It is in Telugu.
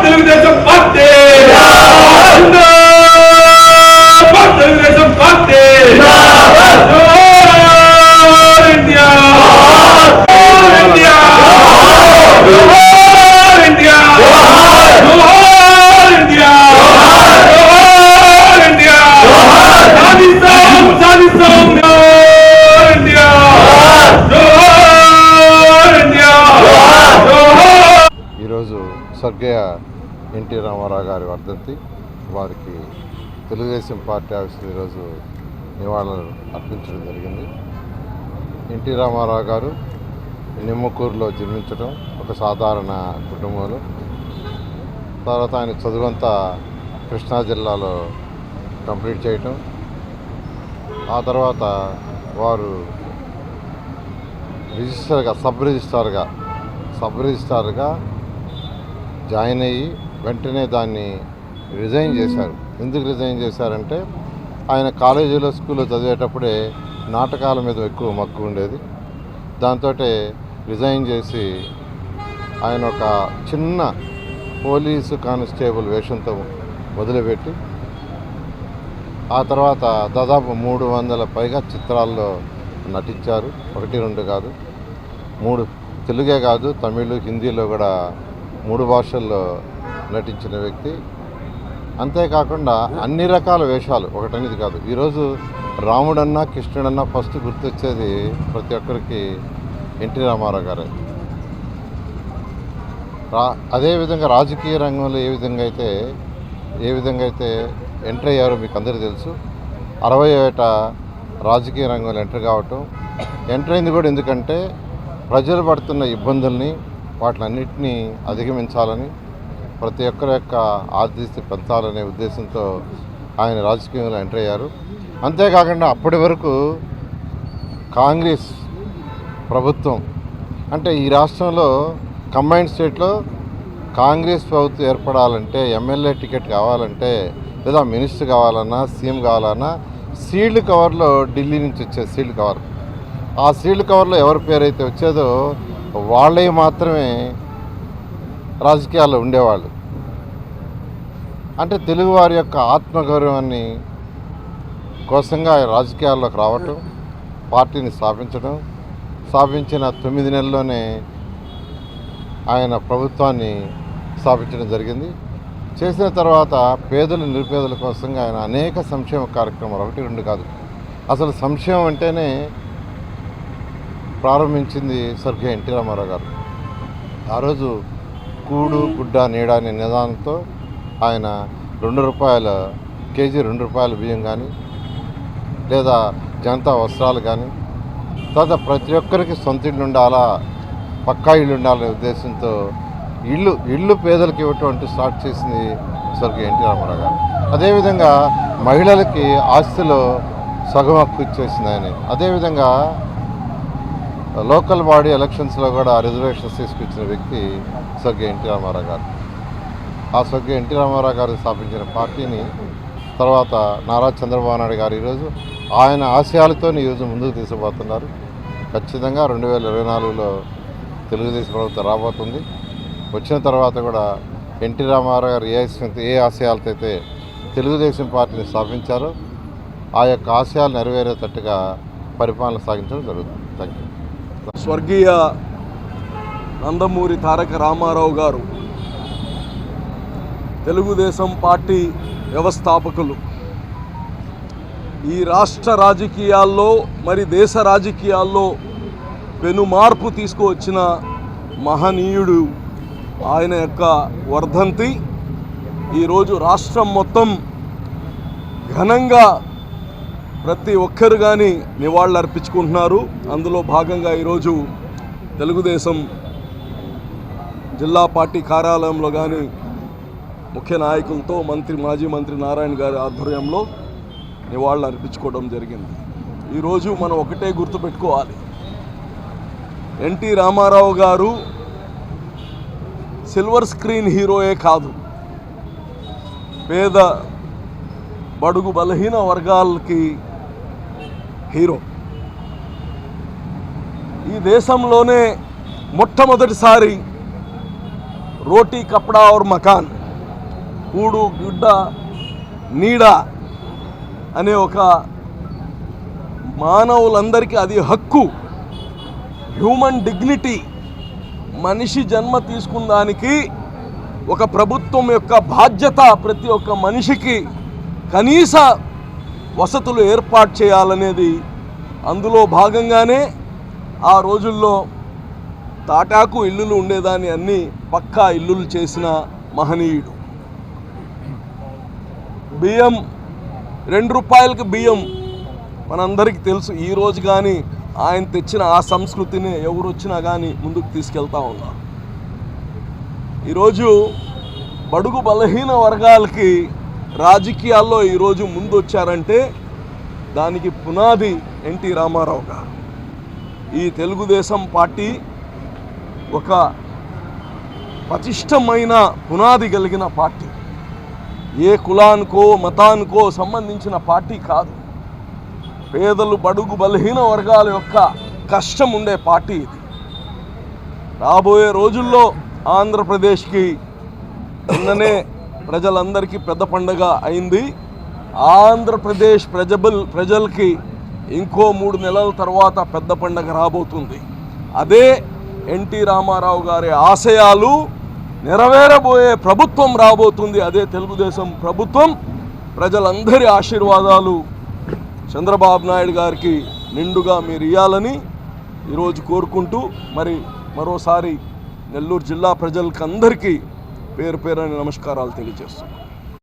Telugu Desam party Telugu Desam party India India India India India సాధిస్తాం సాధిస్తాం ఇండియా ఈరోజు స్వర్గీయ ఎన్టీ రామారావు గారి వర్ధంతి. వారికి తెలుగుదేశం పార్టీ ఆఫీసులో ఈరోజు నివాళులు అర్పించడం జరిగింది. ఎన్టీ రామారావు గారు నిమ్మకూరులో జన్మించడం, ఒక సాధారణ కుటుంబంలో. తర్వాత ఆయన చదువంతా కృష్ణా జిల్లాలో కంప్లీట్ చేయటం. ఆ తర్వాత వారు సబ్ రిజిస్ట్రార్గా జాయిన్ అయ్యి వెంటనే దాన్ని రిజైన్ చేశారు. ఎందుకు రిజైన్ చేశారంటే ఆయన కాలేజీలో స్కూల్లో చదివేటప్పుడే నాటకాల మీద ఎక్కువ మక్కువ ఉండేది. దాంతో రిజైన్ చేసి ఆయన ఒక చిన్న పోలీసు కానిస్టేబుల్ వేషంతో మొదలుపెట్టి ఆ తర్వాత దాదాపు 300 పైగా చిత్రాల్లో నటించారు. 1-2 కాదు, 3. తెలుగే కాదు, తమిళ్, హిందీలో కూడా 3 భాషల్లో నటించిన వ్యక్తి. అంతేకాకుండా అన్ని రకాల వేషాలు, ఒకటనేది కాదు. ఈరోజు రాముడన్నా కృష్ణుడన్నా ఫస్ట్ గుర్తొచ్చేది ప్రతి ఒక్కరికి ఎన్టీ రామారావు గారే. అదేవిధంగా రాజకీయ రంగంలో ఏ విధంగా అయితే ఎంటర్ అయ్యారో మీకు అందరికీ తెలుసు. 60 ఏట రాజకీయ రంగంలో ఎంటర్ అయింది కూడా ఎందుకంటే ప్రజలు పడుతున్న ఇబ్బందుల్ని, వాటిలన్నింటినీ అధిగమించాలని, ప్రతి ఒక్కరి యొక్క ఆర్థిక స్థితి పెంచాలనే ఉద్దేశంతో ఆయన రాజకీయంలో ఎంటర్ అయ్యారు. అంతేకాకుండా అప్పటి వరకు కాంగ్రెస్ ప్రభుత్వం అంటే ఈ రాష్ట్రంలో కంబైన్డ్ స్టేట్లో కాంగ్రెస్ ప్రభుత్వం ఏర్పడాలంటే, ఎమ్మెల్యే టికెట్ కావాలంటే, లేదా మినిస్టర్ కావాలన్నా, సీఎం కావాలన్నా సీల్డ్ కవర్లో ఢిల్లీ నుంచి వచ్చే సీల్డ్ కవర్, ఆ సీల్డ్ కవర్లో ఎవరి పేరైతే వచ్చేదో వాళ్ళే మాత్రమే రాజకీయాల్లో ఉండేవాళ్ళు. అంటే తెలుగువారి యొక్క ఆత్మగౌరవాన్ని కోసంగా రాజకీయాల్లోకి రావటం, పార్టీని స్థాపించిన 9 నెలల్లోనే ఆయన ప్రభుత్వాన్ని స్థాపించడం జరిగింది. చేసిన తర్వాత పేదలు, నిరుపేదల కోసంగా ఆయన అనేక సంక్షేమ కార్యక్రమాలు, 1-2 కాదు, అసలు సంక్షేమం అంటేనే ప్రారంభించింది స్వర్గీయ ఎన్టీ రామారావు గారు. ఆ రోజు కూడు గుడ్డ నీడ అనే నిదానంతో ఆయన ₹2 కేజీ, ₹2 బియ్యం కానీ, లేదా జనతా వస్త్రాలు కానీ, తర్వాత ప్రతి ఒక్కరికి సొంత ఇల్లు ఉండాలా, పక్కా ఇల్లు ఉండాలనే ఉద్దేశంతో ఇల్లు పేదలకు ఇవ్వటం స్టార్ట్ చేసింది స్వర్గీయ ఎన్టీ రామారావు గారు. అదేవిధంగా మహిళలకి ఆస్తిలో సగం హక్కు ఇచ్చేసింది ఆయన. అదేవిధంగా లోకల్ బాడీ ఎలక్షన్స్లో కూడా రిజర్వేషన్స్ తీసుకొచ్చిన వ్యక్తి స్వర్గీయ ఎన్టీ రామారావు గారు. ఆ స్వర్గీయ ఎన్టీ రామారావు గారు స్థాపించిన పార్టీని తర్వాత నారా చంద్రబాబు నాయుడు గారు ఈరోజు ఆయన ఆశయాలతో ఈరోజు ముందుకు తీసుకుపోతున్నారు. ఖచ్చితంగా 2024లో తెలుగుదేశం ప్రభుత్వం రాబోతుంది. వచ్చిన తర్వాత కూడా ఎన్టీ రామారావు గారు ఏ ఆశయాలతో అయితే తెలుగుదేశం పార్టీని స్థాపించారో ఆ యొక్క ఆశయాలు నెరవేరేటట్టుగా పరిపాలన సాగించడం జరుగుతుంది. Thank you. స్వర్గీయ నందమూరి తారక రామారావు గారు తెలుగుదేశం పార్టీ వ్యవస్థాపకులు. ఈ రాష్ట్ర రాజకీయాల్లో మరి దేశ రాజకీయాల్లో పెను మార్పు తీసుకువచ్చిన మహనీయుడు. ఆయన యొక్క వర్ధంతి ఈరోజు రాష్ట్రం మొత్తం ఘనంగా ప్రతి ఒక్కరు కానీ నివాళులు అర్పించుకుంటున్నారు. అందులో భాగంగా ఈరోజు తెలుగుదేశం జిల్లా పార్టీ కార్యాలయంలో కానీ ముఖ్య నాయకులతో మాజీ మంత్రి నారాయణ గారి ఆధ్వర్యంలో నివాళులు అర్పించుకోవడం జరిగింది. ఈరోజు మనం ఒకటే గుర్తుపెట్టుకోవాలి, ఎన్టీ రామారావు గారు సిల్వర్ స్క్రీన్ హీరోయే కాదు, పేద బడుగు బలహీన వర్గాలకి హీరో. ఈ దేశంలోనే మొట్టమొదటిసారి రోటీ కపడా ఔర్ మకాన్, కూడు గుడ్డ నీడ అనే ఒక మానవులందరికీ అది హక్కు, హ్యూమన్ డిగ్నిటీ, మనిషి జన్మ తీసుకున్న దానికి ఒక ప్రభుత్వం యొక్క బాధ్యత ప్రతి ఒక్క మనిషికి కనీస వసతులు ఏర్పాటు చేయాలనేది. అందులో భాగంగానే ఆ రోజుల్లో తాటాకు ఇల్లులు ఉండేదాన్ని అన్నీ పక్కా ఇల్లులు చేసిన మహనీయుడు. బియ్యం 2 రూపాయలకి బియ్యం మనందరికీ తెలుసు. ఈరోజు కానీ ఆయన తెచ్చిన ఆ సంస్కృతిని ఎవరు వచ్చినా కానీ ముందుకు తీసుకెళ్తా ఉన్నారు. ఈరోజు బడుగు బలహీన వర్గాలకి రాజకీయాల్లో ఈరోజు ముందు వచ్చారంటే దానికి పునాది ఎన్టీ రామారావు గారు. ఈ తెలుగుదేశం పార్టీ ఒక పటిష్టమైన పునాది కలిగిన పార్టీ, ఏ కులానికో మతానికో సంబంధించిన పార్టీ కాదు. పేదలు బడుగు బలహీన వర్గాల యొక్క కష్టం ఉండే పార్టీ ఇది. రాబోయే రోజుల్లో ఆంధ్రప్రదేశ్కి నిన్ననే ప్రజలందరికీ పెద్ద పండగ అయింది. ఆంధ్రప్రదేశ్ ప్రజలకి ఇంకో 3 నెలల తర్వాత పెద్ద పండగ రాబోతుంది. అదే ఎన్టీ రామారావు గారి ఆశయాలు నెరవేరబోయే ప్రభుత్వం రాబోతుంది. అదే తెలుగుదేశం ప్రభుత్వం. ప్రజలందరి ఆశీర్వాదాలు చంద్రబాబు నాయుడు గారికి నిండుగా మీరు ఇవ్వాలని ఈరోజు కోరుకుంటూ, మరి మరోసారి నెల్లూరు జిల్లా ప్రజలకందరికీ పేరు పేరున నమస్కారాలు తెలియజేస్తున్నాను.